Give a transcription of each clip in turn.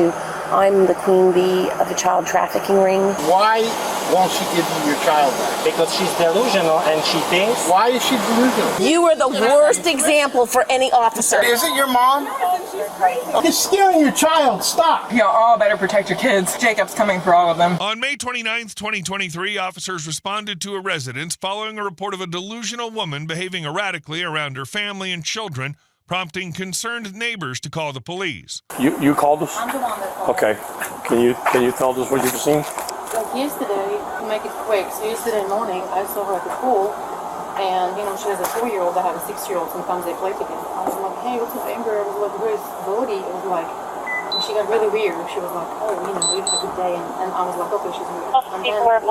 to, I'm the queen bee of a child trafficking ring. Why won't she give you your child back? Because she's delusional and she thinks... Why is she delusional? You are the worst example for any officer. Is it your mom? He's stealing your child. Stop. You all better protect your kids. Jacob's coming for all of them. On May 29th, 2023, officers responded to a residence following a report of a delusional woman behaving erratically around her family and children, prompting concerned neighbors to call the police. You called us? I'm the one that called. Okay. Can you tell us what you've seen? Like yesterday, to make it quick, so yesterday morning I saw her at the pool, and she has a 4-year-old, I have a 6-year-old, sometimes they play together. I was like, hey, what's up, Amber? I was like, where's Bodhi? It was like, and she got really weird. She was like, oh, you had a good day, and I was like, okay, she's weird. And then later, the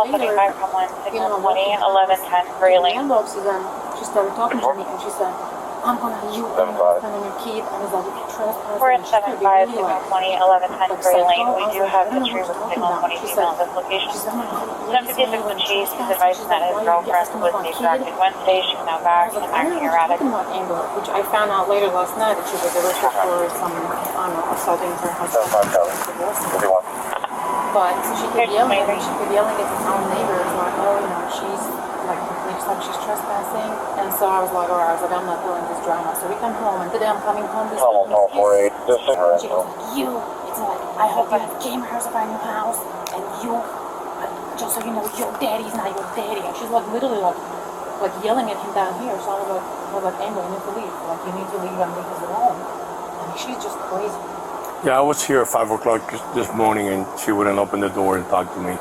mailbox is on, she started talking to me, and she said, I'm gonna you and your kid, and it's like, if you trespass, we're at 75, 20, 1110 Gray Lane. We do have history with signal 20 females at location. 76 with Chase, he's advising that his girlfriend was distracted Wednesday. She's now back and acting erratic. Amber, which I found out later last night that she was arrested for some, assaulting her husband. But she kept yelling at the town neighbors, like, oh, she's she's trespassing, and so I was like, alright, I'm not doing this drama. So we come home, and today I'm coming home this morning. She goes, it's like, I hope you have cameras of our new house, and just so you know, your daddy's not your daddy. And she's like literally like yelling at him down here. So I was like, Amber, you need to leave. Like, you need to leave and leave us alone. And she's just crazy. Yeah, I was here at 5 o'clock this morning, and she wouldn't open the door and talk to me.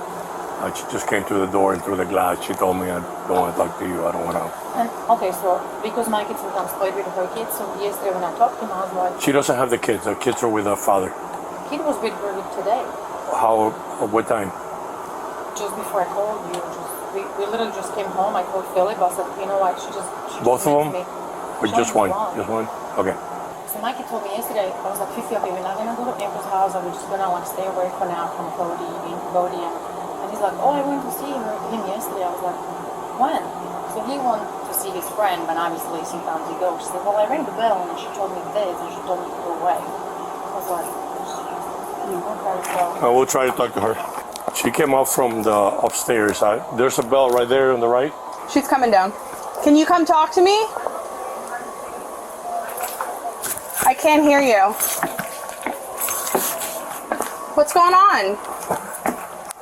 She just came through the door and through the glass. She told me, I don't want to talk to you. I don't want to. And okay, so because my kids sometimes played with her kids, so yesterday when I talked to him, I was like... She doesn't have the kids. The kids are with her father. Kid was with her today. What time? Just before I called you. We literally just came home. I called Philip. I said, you know what, she both of them? Or just one? Just one? Okay. So Mikey told me yesterday, I was like, Fifi, okay, we're not going to go to Amber's house. We're just going to stay away for now from Bodhi. And he's like, oh, I went to see him yesterday. I was like, when? So he went to see his friend, but obviously sometimes he goes. She said, well, I rang the bell and she told me this, and she told me to go away. I was like, okay, so. I will try to talk to her. She came up from the upstairs. There's a bell right there on the right. She's coming down. Can you come talk to me? I can't hear you. What's going on?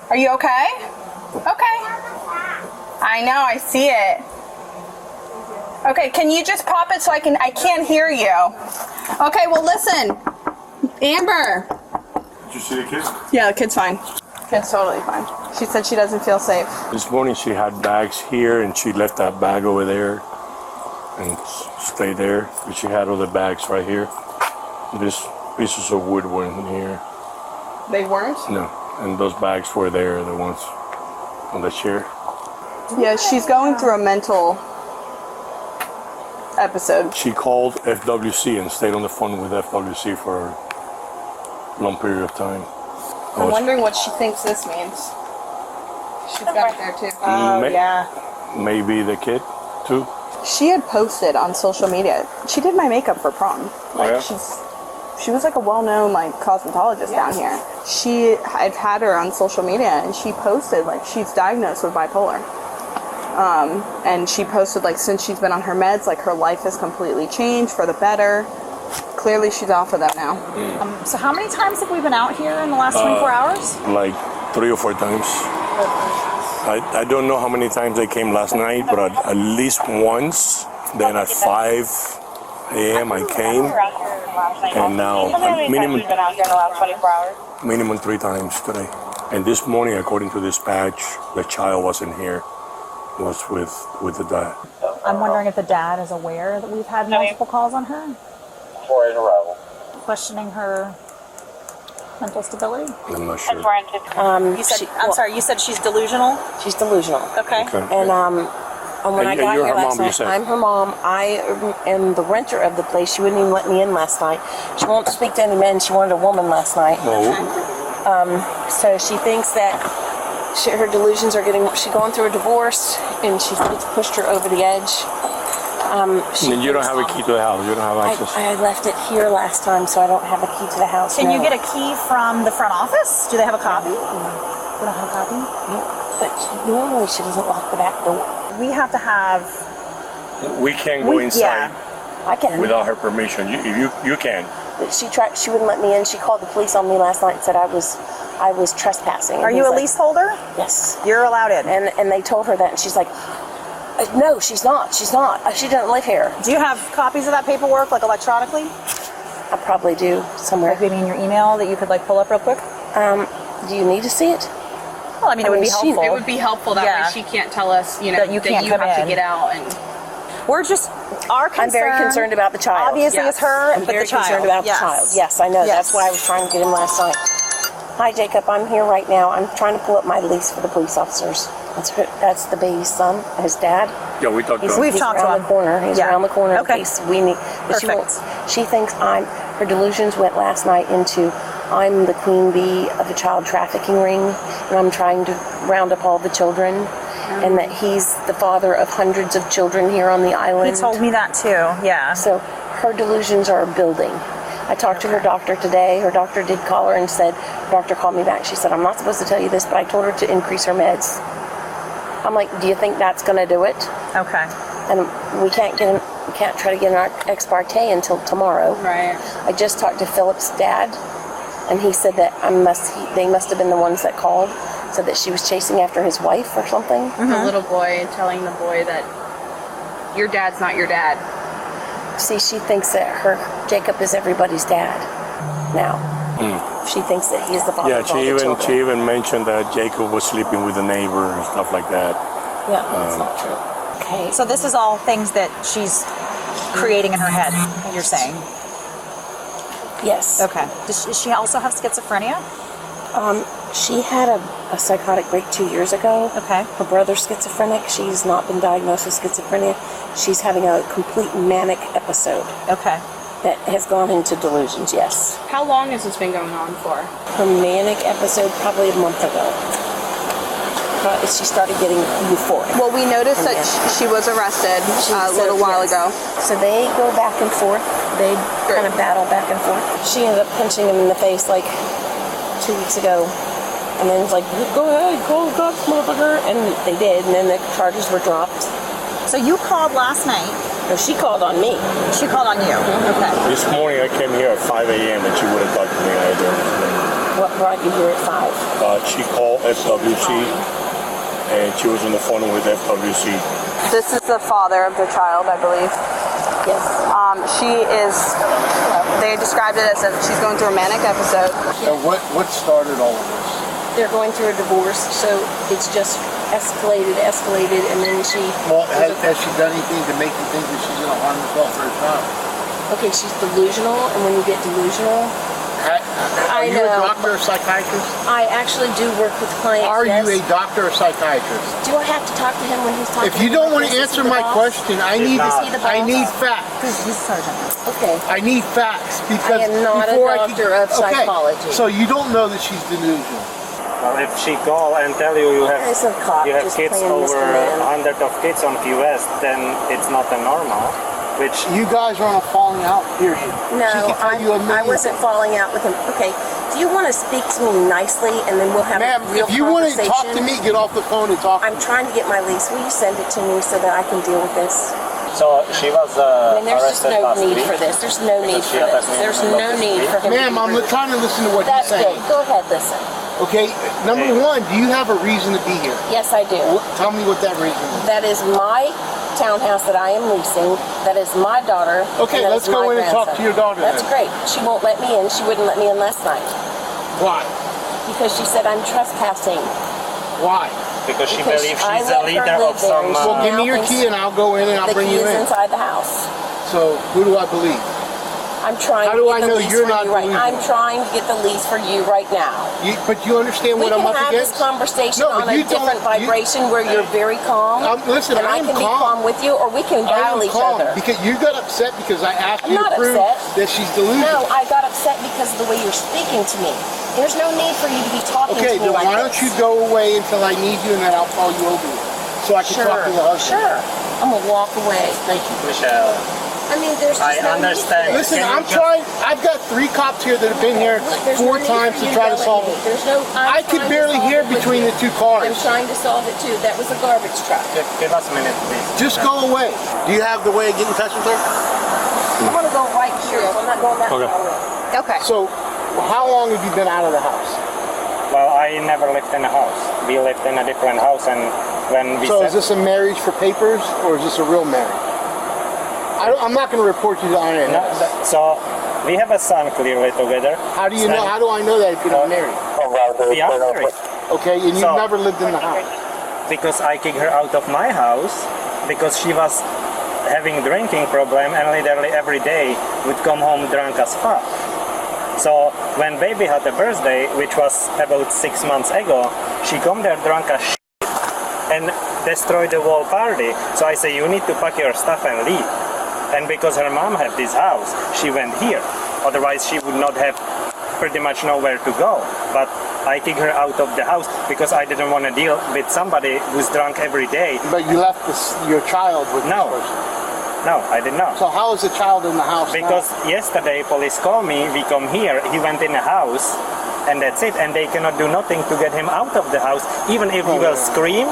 Are you okay? Okay. I know, I see it. Okay, can you just pop it so I can't hear you. Okay, well listen. Amber. Did you see the kids? Yeah, the kid's fine. Kid's totally fine. She said she doesn't feel safe. This morning she had bags here and she left that bag over there and stayed there. But she had other bags right here. These pieces of wood weren't here. They weren't? No. And those bags were there, the ones on the chair. Yeah, she's going through a mental episode. She called FWC and stayed on the phone with FWC for a long period of time. I'm wondering what she thinks this means. She's got it there too. Oh, yeah. Maybe the kid too. She had posted on social media. She did my makeup for prom. Like, she was like a well-known cosmetologist down here. I've had her on social media, and she posted she's diagnosed with bipolar. And she posted since she's been on her meds, her life has completely changed for the better. Clearly, she's off of them now. So how many times have we been out here in the last 24 hours? 3 or 4 times. I don't know how many times they came last night, but at least once. Then at 5 a.m. I came. And now, minimum 3 times today. And this morning, according to dispatch, the child wasn't here. It was with the dad. I'm wondering if the dad is aware that we've had multiple calls on her. 4 in a row. Questioning her mental stability. I'm not sure. You said she's delusional? She's delusional. Okay. And when I got here last night, I'm her mom. I am the renter of the place. She wouldn't even let me in last night. She won't speak to any men. She wanted a woman last night. So she thinks that her delusions are she's going through a divorce, and she thinks it's pushed her over the edge. And you don't have a key to the house. You don't have access. I left it here last time, so I don't have a key to the house. Can no. you get a key from the front office? Do they have a copy? We don't have a copy? But normally she doesn't lock the back door. We have to have... We can't go inside I can. without her permission. You can. But she wouldn't let me in. She called the police on me last night and said I was trespassing. Are you a leaseholder? Yes. You're allowed in. And they told her that, and she's like, no, she's not. She's not. She doesn't live here. Do you have copies of that paperwork, like electronically? I probably do somewhere. Like maybe in your email that you could like pull up real quick? Do you need to see it? Well, I mean, it would be helpful. It would be helpful that way she can't tell us, you know, that you can't come have in. to get out. And We're just, our concern... I'm very concerned about the child. Obviously it's her, I'm but very the child. concerned about the child. Yes, I know. Yes. That's why I was trying to get him last night. Hi, Jacob. I'm here right now. I'm trying to pull up my lease for the police officers. That's the baby's son, his dad. Yeah, we talked to him. We've talked to around him. the corner. He's Yeah. around the corner Okay. in case we need. But she thinks her delusions went last night into I'm the queen bee of a child trafficking ring, and I'm trying to round up all the children, and that he's the father of hundreds of children here on the island. He told me that too, yeah. So her delusions are building. I talked to her doctor today. Her doctor did call her and said, her doctor called me back. She said, I'm not supposed to tell you this, but I told her to increase her meds. I'm like, do you think that's going to do it? Okay. And we can't try to get an ex parte until tomorrow. Right. I just talked to Philip's dad, and he said that they must have been the ones that called, said that she was chasing after his wife or something. The little boy telling the boy that your dad's not your dad. See, she thinks that Jacob is everybody's dad now. She thinks that he's the father of all the children. She even mentioned that Jacob was sleeping with a neighbor and stuff like that. Yeah, that's not true. Okay. So this is all things that she's creating in her head, you're saying? Yes. Okay. Does she also have schizophrenia? She had a psychotic break 2 years ago. Okay. Her brother's schizophrenic. She's not been diagnosed with schizophrenia. She's having a complete manic episode. Okay. That has gone into delusions, yes. How long has this been going on for? Her manic episode probably a month ago. She started getting euphoric. Well, we noticed that she was arrested a little while ago. So they go back and forth. They kind of battle back and forth. She ended up punching him in the face like 2 weeks ago. And then it's like, go ahead, call the cops, motherfucker. And they did, and then the charges were dropped. So you called last night. No, she called on me. She called on you. Okay. This morning I came here at 5 a.m. and she wouldn't talk to me either. What brought you here at 5? She called FWC and she was on the phone with FWC. This is the father of the child, I believe. Yes. They described it as if she's going through a manic episode. And what started all of this? They're going through a divorce, so it's just escalated, and then she... Well, has she done anything to make you think that she's going to harm herself or her child? Okay, she's delusional, and when you get delusional... Are you a doctor or psychiatrist? I actually do work with clients. Are you a doctor or psychiatrist? Do I have to talk to him when he's talking? If you don't want to answer my question, I need facts. He's sergeant. Okay. I need facts because I am not a doctor of psychology. Okay, so you don't know that she's delusional. Well, if she call and tell you have There's a cop kids just playing over Mr. Man. 100 of kids on Key West, then it's not a normal. Which you guys are on a falling out period. No, I wasn't falling out with him. Okay, do you want to speak to me nicely and then we'll have a real if you want to talk to me, get off the phone and talk. I'm trying to get my lease. Will you send it to me so that I can deal with this? So she was there's just arrested no last need week. for this. There's no need for this. There's no need for him. Ma'am, I'm trying to listen to what That's you're saying. good. Go ahead, listen. Okay, number one, do you have a reason to be here? Yes, I do. Tell me what that reason is. That is my townhouse that I am leasing. That is my daughter. Okay, let's go in and talk to your daughter. That's great. She won't let me in. She wouldn't let me in last night. Why? Because she said I'm trespassing. Why? Because she believes she's a leader of some... Well, give me your key and I'll go in and I'll bring you in. The key is inside the house. So, who do I believe? I'm trying to get the lease for you right now. I'm trying to get the lease for you right now. But you understand what I'm up against? We can have this conversation on a different vibration where you're very calm. Listen, and I can be calm with you, or we can battle each other. Because you got upset because I asked you to prove that she's delusional. No, I got upset because of the way you're speaking to me. There's no need for you to be talking to me like this. Okay, then why don't you go away until I need you and then I'll call you over here so I can talk to your husband. Sure. I'm gonna walk away. Thank you. Michelle, I mean, there's just I no understand. need Listen, Can you I'm just- trying. I've got 3 cops here that have been here There's 4 no need times for to you try to yelling solve at me. it. There's no. I could barely hear between the 2 cars. I'm trying to solve it too. That was a garbage truck. Give us a minute, please. Just go away. Do you have the way to get in touch with her? I'm gonna go right here. I'm not going that far away. Okay. So, how long have you been out of the house? Well, I never lived in a house. We lived in a different house, and when we So said, is this a marriage for papers, or is this a real marriage? I'm not going to report you to INS. no, so we have a son clearly together. How do you know? How do I know that if you're not married? We are married. Okay, and you've So- never lived in the house. Because I kicked her out of my house because she was having drinking problem and literally every day would come home drunk as fuck. So when baby had a birthday, which was about 6 months ago, she come there drunk as shit and destroyed the whole party. So I say, you need to pack your stuff and leave. And because her mom had this house, she went here. Otherwise she would not have pretty much nowhere to go. But I kicked her out of the house because I didn't want to deal with somebody who's drunk every day. But you left your child with No. this person. No, I did not. So how is the child in the house Because now? yesterday police called me, we come here, he went in the house, and that's it. And they cannot do nothing to get him out of the house, even if he will scream.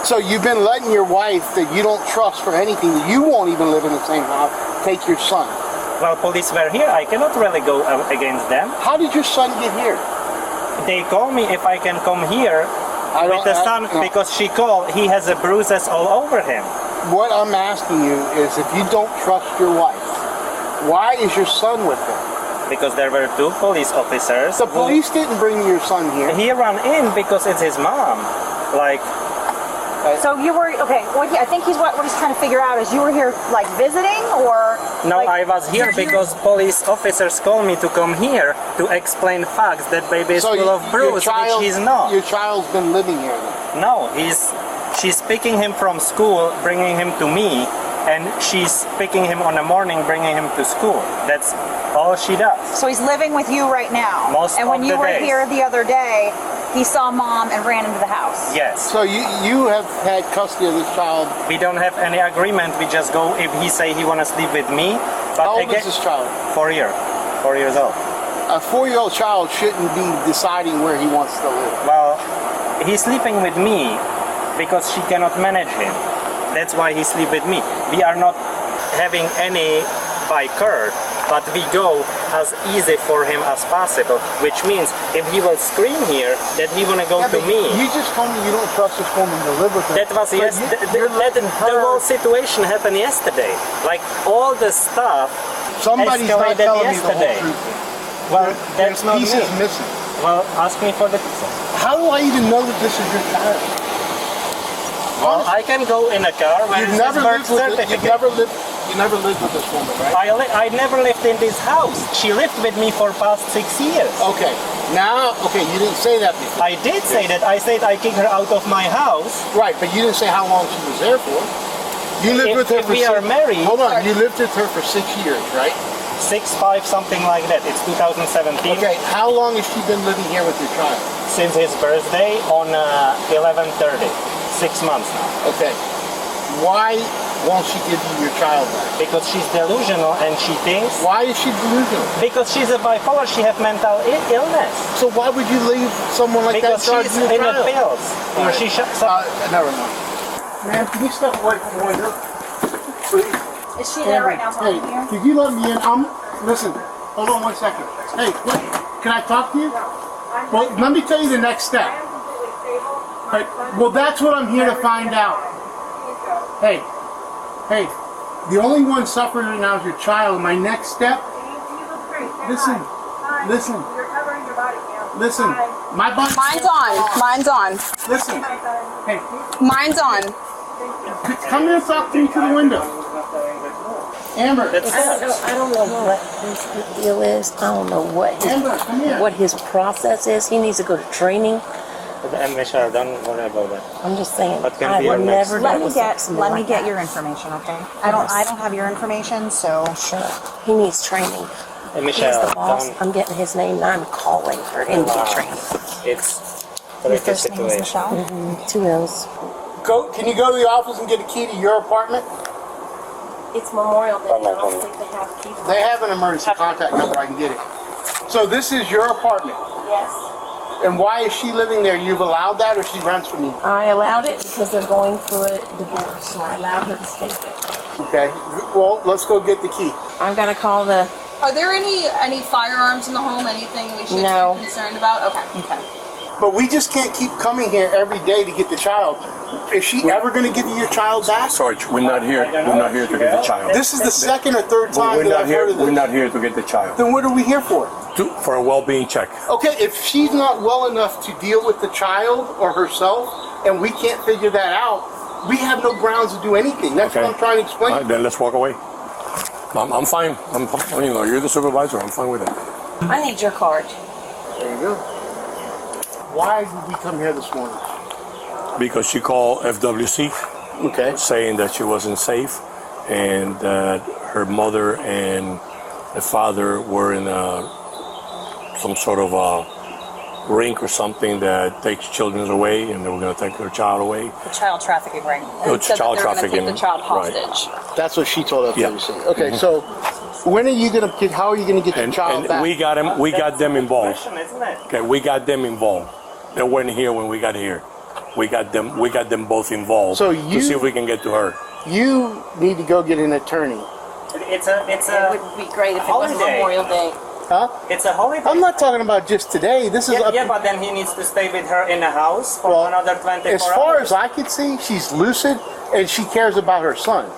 So you've been letting your wife that you don't trust for anything, that you won't even live in the same house, take your son. Well, police were here, I cannot really go against them. How did your son get here? They call me if I can come here with the son, because she called, he has a bruises all over him. What I'm asking you is, if you don't trust your wife, why is your son with her? Because there were 2 police officers. The police didn't bring your son here. He ran in because it's his mom. Like, So you were okay. I think what he's trying to figure out is you were here like visiting or no, like, I was here because police officers called me to come here to explain facts that baby is full of bruise, which he's not. Your child's been living here then. No, she's picking him from school, bringing him to me, and she's picking him on the morning, bringing him to school. That's all she does. So he's living with you right now. Most and when of you the were days. here the other day, he saw mom and ran into the house. Yes. So you have had custody of this child. We don't have any agreement. We just go if he say he wanna sleep with me. But How old again, is this child? 4 years old. A 4-year-old child shouldn't be deciding where he wants to live. Well, he's sleeping with me because she cannot manage him. That's why he sleep with me. We are not having any by her, but we go as easy for him as possible, which means if he will scream here that he wanna go to me. You just told me you don't trust this woman to live with her. That was the whole situation happened yesterday. Like all the stuff Somebody's not escalated telling yesterday. me the whole truth. Well, that's not pieces me. missing. Well, ask me for the pieces. How do I even know that this is your child? Well, I can go in a car where You've it says never birth lived with certificate. you never lived with this woman, right? I never lived in this house. She lived with me for past 6 years. Okay. You didn't say that before. I did say that. I said I kicked her out of my house. Right, but you didn't say how long she was there for. You lived with her If for we are married. Hold on, you lived with her for 6 years, right? 6, 5, something like that. It's 2017. Okay, how long has she been living here with your child? Since his birthday on 11/30. 6 months now. Okay. Why won't she give you your child back? Because she's delusional and she thinks. Why is she delusional? Because she's a bipolar. She has mental illness. So why would you leave someone like Because that charged she's your in the child? pills. Or she Never mind. Man, can you step away from the window? Please. Is she there right now Hey, talking to you? could you let me in? Listen, hold on 1 second. Hey, can I talk to you? Well, let me tell you the next step. Right. Well, that's what I'm here to find out. Hey, the only one suffering right now is your child. My next step, listen. My body. Mine's on. Listen. Hey, Mine's on. come here and talk to me through the window. Amber. I don't know what his deal is. I don't know Amber, come here. what his process is. He needs to go to training. Michelle, don't worry about that. I'm just saying. What can I be would your next never Let dealt me with get someone like that. your information, okay? I don't have your information, so Sure. He needs training. Hey, He's Michelle, the boss. don't. I'm getting his name and I'm calling for him to get training. It's a your tricky first name is situation. Michelle. 2 L's. Can you go to the office and get a key to your apartment? It's Memorial Day. I don't think they have keys. They have an emergency contact number. I can get it. So this is your apartment. Yes. And why is she living there? You've allowed that, or she rents from you? I allowed it because they're going through a divorce, so I allowed her to stay there. Okay. Well, let's go get the key. I'm gonna call the. Are there any firearms in the home? Anything we should be concerned about? Okay. But we just can't keep coming here every day to get the child. Is she ever going to give you your child back? Sarge, we're not here. We're not here to get the child. This is the second or third time that I've heard of this. We're not here to get the child. Then what are we here for? For a well-being check. Okay, if she's not well enough to deal with the child or herself, and we can't figure that out, we have no grounds to do anything. That's what I'm trying to explain. All right, then let's walk away. I'm fine. You're the supervisor. I'm fine with it. I need your card. There you go. Why did we come here this morning? Because she called FWC, saying that she wasn't safe, and that her mother and the father were in some sort of a rink or something that takes children away, and they were going to take their child away. The child trafficking ring. It's child trafficking. Take the child hostage. Right. That's what she told FWC. Yeah. Okay, so when are you going to get? How are you going to get your child back? We got them involved. Okay, we got them involved. They weren't here when we got here. We got them both involved to see if we can get to her. You need to go get an attorney. It would be great if it was Memorial Day. Huh? It's a holiday. I'm not talking about just today. This is but then he needs to stay with her in the house for another 24 hours. As far as I can see, she's lucid and she cares about her son.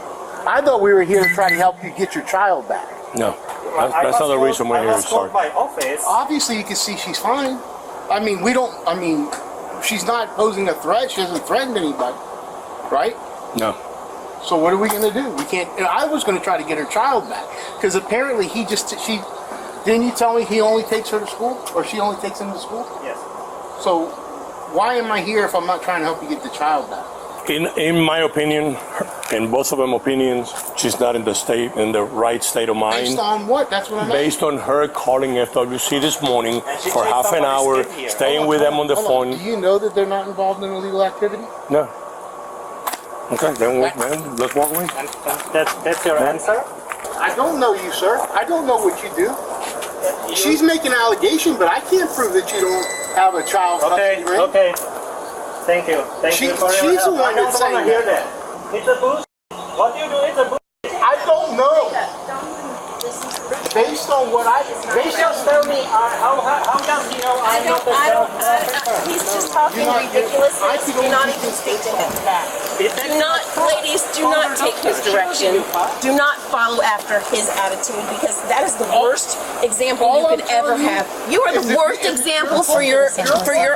I thought we were here to try to help you get your child back. No, that's not the reason we're here. Sorry. By office. Obviously, you can see she's fine. I mean, she's not posing a threat. She hasn't threatened anybody, right? No. So what are we going to do? We can't. I was going to try to get her child back because apparently didn't you tell me he only takes her to school, or she only takes him to school? Yes. So why am I here if I'm not trying to help you get the child back? In my opinion, in both of them opinions, she's not in the right state of mind. Based on what? That's what I'm Based on her calling FWC this morning for half an hour, staying with them on the phone. Do you know that they're not involved in illegal activity? No. Okay, then let's walk away. That's your answer? I don't know you, sir. I don't know what you do. She's making an allegation, but I can't prove that you don't have a child. Okay. Thank you. Thank you for your help. She's the one that's saying that. It's a bullshit. What you do is a bullshit. I don't know. Based on what just tell me how does he know I'm not the child? He's just talking ridiculousness. Do not even speak to him. Ladies, do not take his direction. Do not follow after his attitude, because that is the worst example you could ever have. You are the worst example for your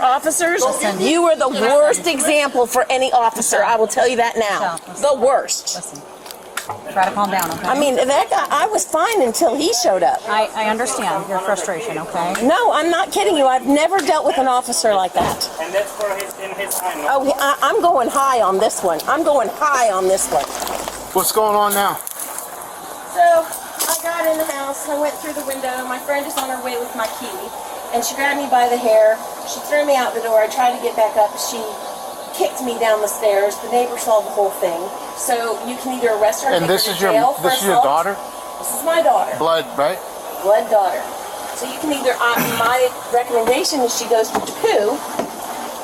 officers. You are the worst example for any officer. I will tell you that now. The worst. Listen. Try to calm down, okay? I mean, that guy, I was fine until he showed up. I understand your frustration, okay? No, I'm not kidding you. I've never dealt with an officer like that. And that's in his time. Oh, I'm going high on this one. I'm going high on this one. What's going on now? So, I got in the house. I went through the window. My friend is on her way with my key. And she grabbed me by the hair. She threw me out the door. I tried to get back up. She kicked me down the stairs. The neighbor saw the whole thing. So you can either arrest her and this take is her to jail for this is your daughter? This is my daughter. Blood, right? Blood daughter. So you can either, my recommendation is she goes to poo,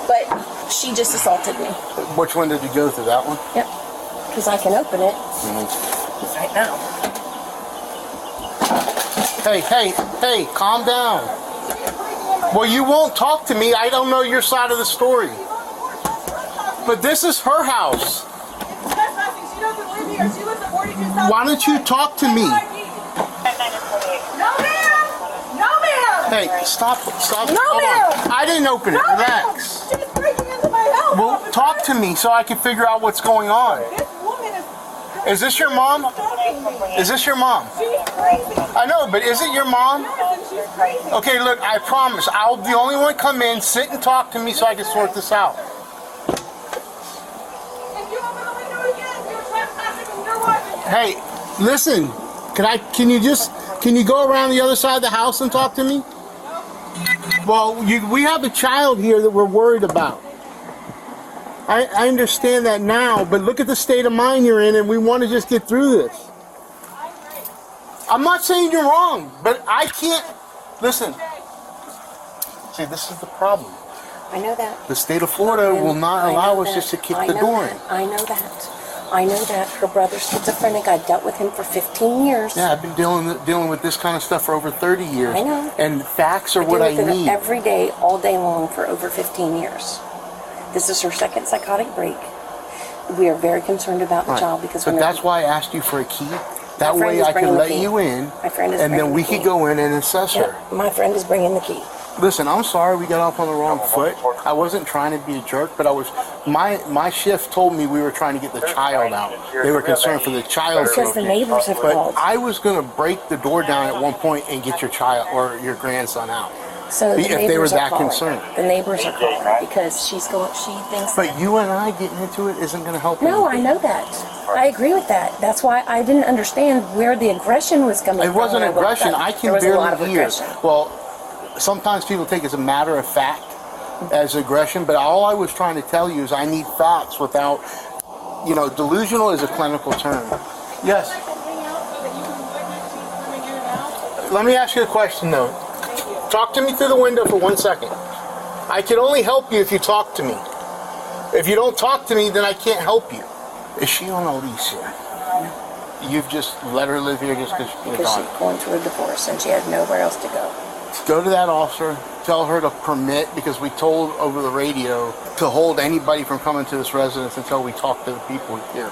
but she just assaulted me. Which one did you go through? That one? Yep. Because I can open it right now. Hey, calm down. Well, you won't talk to me. I don't know your side of the story. But this is her house. Why don't you talk to me? No, ma'am! No, ma'am! Hey, stop. No, Hold ma'am! on. I didn't open it. Relax. She's breaking into my house. Well, talk to me so I can figure out what's going on. This woman Is this your mom? Is this your mom? she's crazy. I know, but is it your mom? She's crazy. Okay, look, I promise. I'll be the only one come in, sit and talk to me so I can sort this out. If you open the window again, you're trespassing and you're watching. Hey, listen. Can you go around the other side of the house and talk to me? Well, we have a child here that we're worried about. I understand that now, but look at the state of mind you're in, and we want to just get through this. I'm not saying you're wrong, but I can't. Listen. See, this is the problem. I know that. The state of Florida will not allow us just to kick the door in. I know that. I know that. Her brother's schizophrenic. I dealt with him for 15 years. Yeah, I've been dealing with this kind of stuff for over 30 years. I know. And facts are what I deal with need. it every day, all day long for over 15 years. This is her second psychotic break. We are very concerned about the child because. But that's why I asked you for a key. That way I can let you in, My friend is and then we the key. could go in and assess her. My friend is bringing the key. Listen, I'm sorry we got off on the wrong foot. I wasn't trying to be a jerk, but I was. My shift told me we were trying to get the child out. They were concerned for the child. Because the neighbors have called. But I was going to break the door down at one point and get your child or your grandson out. So the if they were neighbors that are calling. concerned. The neighbors are calling because she thinks. But you and I getting into it isn't going to help. No, anything. I know that. I agree with that. That's why I didn't understand where the aggression was coming from. It wasn't aggression. I can there was a lot of barely hear. aggression. Well, sometimes people take it as a matter of fact as aggression, but all I was trying to tell you is I need facts without, delusional is a clinical term. Yes. Let me ask you a question though. Talk to me through the window for 1 second. I can only help you if you talk to me. If you don't talk to me, then I can't help you. Is she on a lease here? You've just let her live here just because she's going through a divorce and she had nowhere else to go. Go to that officer, tell her to permit, because we told over the radio to hold anybody from coming to this residence until we talk to the people here.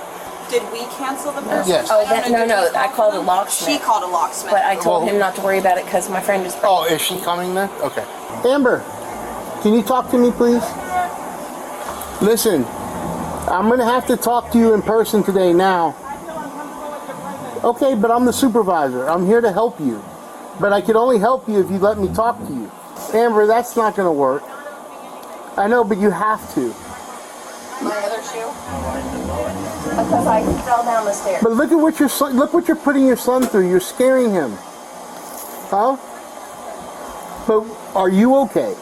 Did we cancel the person? Yes. Oh, no. I called a locksmith. She called a locksmith. But I told him not to worry about it because my friend is. Oh, is she coming then? Okay. Amber, can you talk to me, please? Listen, I'm going to have to talk to you in person today now. Okay, but I'm the supervisor. I'm here to help you. But I can only help you if you let me talk to you. Amber, that's not going to work. I know, but you have to. My other shoe? Because I fell down the stairs. But look what you're putting your son through. You're scaring him. Huh? But are you okay?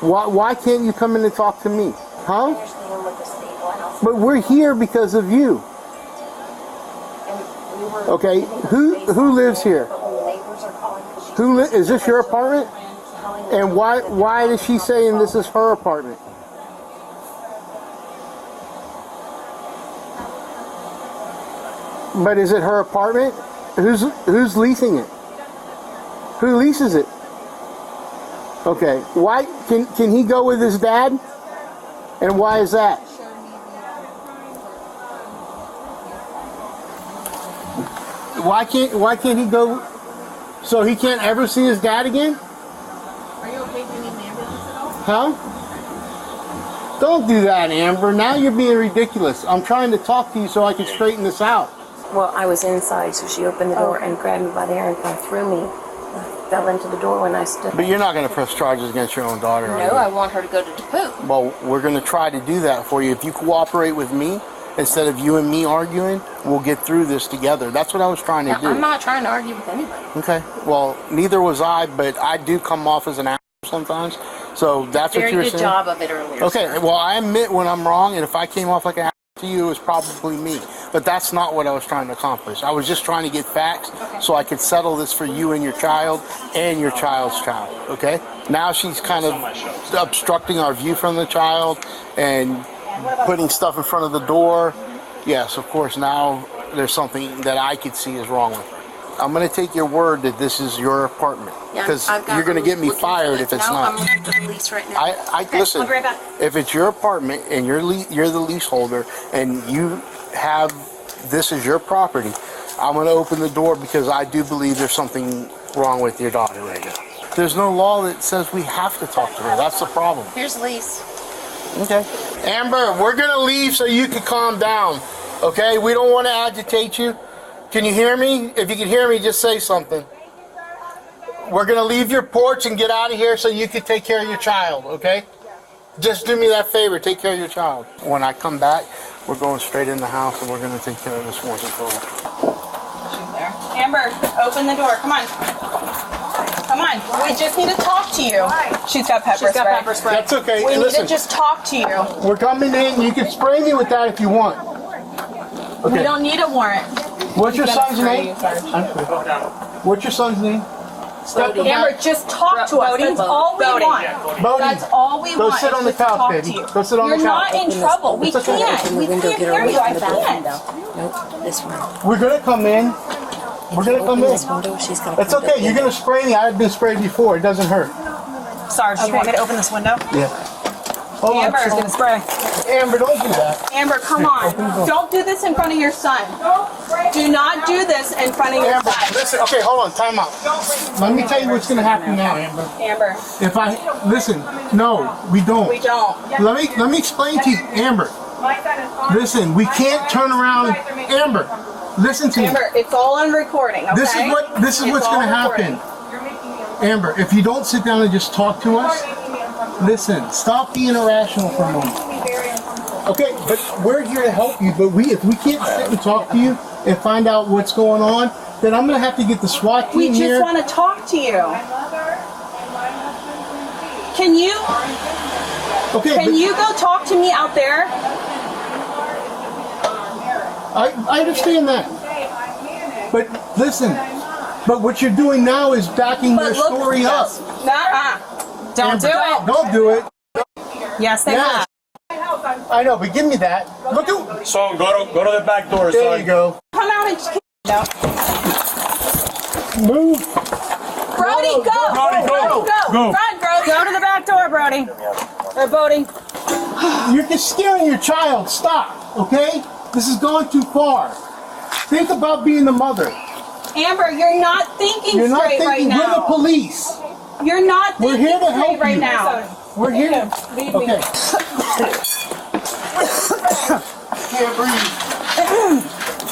Why can't you come in and talk to me? Huh? But we're here because of you. Okay, who lives here? Is this your apartment? And why is she saying this is her apartment? But is it her apartment? Who's leasing it? Who leases it? Okay. Why can he go with his dad? And why is that? Why can't he go? So he can't ever see his dad again? Are you okay? Do you need an ambulance at all? Huh? Don't do that, Amber. Now you're being ridiculous. I'm trying to talk to you so I can straighten this out. Well, I was inside, so she opened the door and grabbed me by the hair and kind of threw me. I fell into the door when I stood. But you're not going to press charges against your own daughter, are you? No, I want her to go to DePoop. Well, we're going to try to do that for you. If you cooperate with me, instead of you and me arguing, we'll get through this together. That's what I was trying to do. I'm not trying to argue with anybody. Okay. Well, neither was I, but I do come off as an asshole sometimes. So that's what you were saying? Very good job of it earlier. Okay. Sir. Well, I admit when I'm wrong, and if I came off like an asshole to you, it was probably me. But that's not what I was trying to accomplish. I was just trying to get facts so I could settle this for you and your child and your child's child. Okay? Now she's kind of obstructing our view from the child and putting stuff in front of the door. Yes, of course, now there's something that I could see is wrong with her. I'm going to take your word that this is your apartment. Because you're going to get me fired if it's not. I'm looking for the lease right now. Listen, I'll be right back. if it's your apartment and you're the leaseholder and you have this as your property, I'm going to open the door because I do believe there's something wrong with your daughter right now. There's no law that says we have to talk to her. That's the problem. Here's the lease. Okay. Amber, we're going to leave so you can calm down. Okay? We don't want to agitate you. Can you hear me? If you can hear me, just say something. We're going to leave your porch and get out of here so you can take care of your child, okay? Just do me that favor. Take care of your child. When I come back, we're going straight in the house and we're going to take care of this once and for all. She's there. Amber, open the door. Come on. Come on. We just need to talk to you. She's got pepper spray. That's okay. We Listen, need to just talk to you. we're coming in. You can spray me with that if you want. Okay. We don't need a warrant. What's your son's name? What's your son's name? Amber, just talk to us. That's all we want. That's all we want. Go sit on the couch, baby. Go sit on the couch. You're not in trouble. We can't. We can't hear you. I can't. Nope, this one. We're gonna come in. We're gonna come in. This window, she's gonna It's okay. You're gonna spray me. I've been sprayed before. It doesn't hurt. Sarge, do you want me to open this window? Yeah. Oh, Amber, she's gonna spray. Amber, don't do that. Amber, come on. Don't do this in front of your son. Do not do this in front of your Amber, son. listen. Okay, hold on. Time out. Let me tell you what's gonna happen now, Amber. Amber. If I listen, no, we don't. We don't. Let me explain to you, Amber. Listen, we can't turn around. Amber, listen to me. Amber, it's all on recording, okay? This is what's going to happen. Amber, if you don't sit down and just talk to us, listen, stop being irrational for a moment. Okay, but we're here to help you, but if we can't sit and talk to you and find out what's going on, then I'm going to have to get the SWAT team here. We just want to talk to you. Can you go talk to me out there? I understand that. But listen, but what you're doing now is backing their story up. Don't do it. Don't do it. Yes, they have. I know, but give me that. Look at. Son, go to the back door, son. There you go. Come out and Move. Brody, go. Brody, go. Go. Run, Brody. Go to the back door, Brody. Or Bodie. You're just scaring your child. Stop, okay? This is going too far. Think about being the mother. Amber, you're not thinking You're not straight thinking. right now. We're the police. You're not thinking We're here to help right you. now. We're here to. Leave Okay. me. Can't breathe.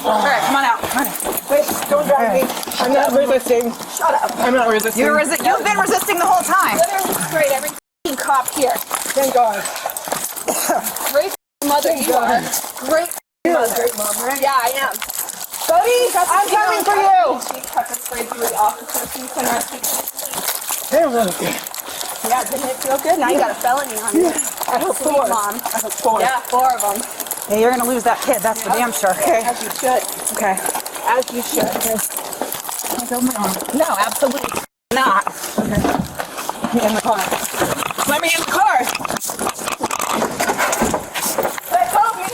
All right, come on out. Come on out. Wait, don't drive me. I'm not resisting. Shut up. I'm not resisting. You've been resisting the whole time. Literally straight every cop here. Thank God. Great mother you are. Great mother. Great mom, right? Yeah, I am. Bodie, I'm coming for you. She pepper sprayed you with the officer, so you can rescue. Yeah, didn't it feel good? Now you got a felony on you. I have 4. Mom. I have 4. Yeah, 4 of them. Yeah, you're gonna lose that kid. That's for damn sure. Okay. As you should. Okay. As you should. No, absolutely not. Okay. Let me in the car. Let me in the car. Let go of me.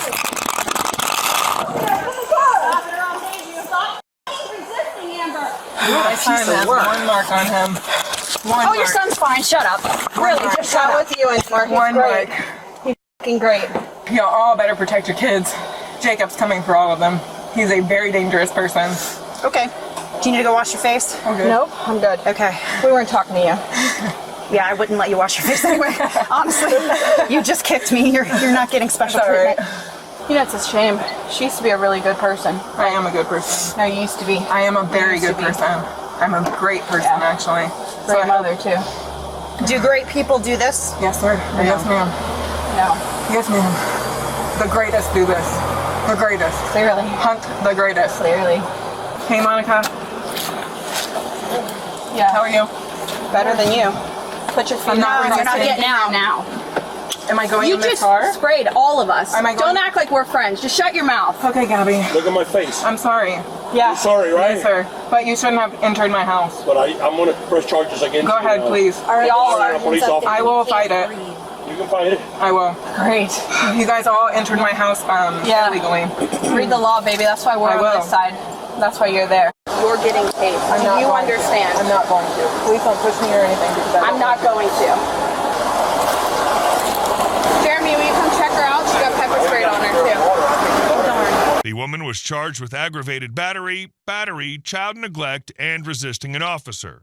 My son has 1 mark on him. Oh, your son's fine. Shut up. Really, just shut up. With you anymore. He's 1 great. mark. He's fucking great. You all better protect your kids. Jacob's coming for all of them. He's a very dangerous person. Okay. Do you need to go wash your face? Okay. Nope, I'm good. Okay. We weren't talking to you. Yeah, I wouldn't let you wash your face anyway. Honestly, you just kicked me. You're not getting special It's all treatment. right. You know, it's a shame. She used to be a really good person. I am a good person. No, you used to be. I am a very good person. I'm a great person, actually. Great mother, too. Do great people do this? Yes, sir. Yes, ma'am. No. Yes, ma'am. The greatest do this. The greatest. Clearly. Hunt the greatest. Clearly. Hey, Monica. Yeah. How are you? Better than you. Put your feet I'm not down. You're not resisting. getting out now. Am I going You in the just car? sprayed all of us. Am I going- Don't act like we're friends. Just shut your mouth. Okay, Gabby. Look at my face. I'm sorry. Yeah. Sorry, right? Yes, sir. But you shouldn't have entered my house. But I'm going to press charges against Go you. ahead, please. All right, y'all I'm a police officer. I will fight it. You can fight it. I will. Great. You guys all entered my house Yeah. illegally. Read the law, baby. That's why we're I on will. this side. That's why you're there. You're getting paid. I'm not You going understand. To. I'm not going to. Please don't push me or anything because I'm not going to. Jeremy, will you come check her out? She got pepper sprayed on her, too. Oh, darn. The woman was charged with aggravated battery, child neglect, and resisting an officer.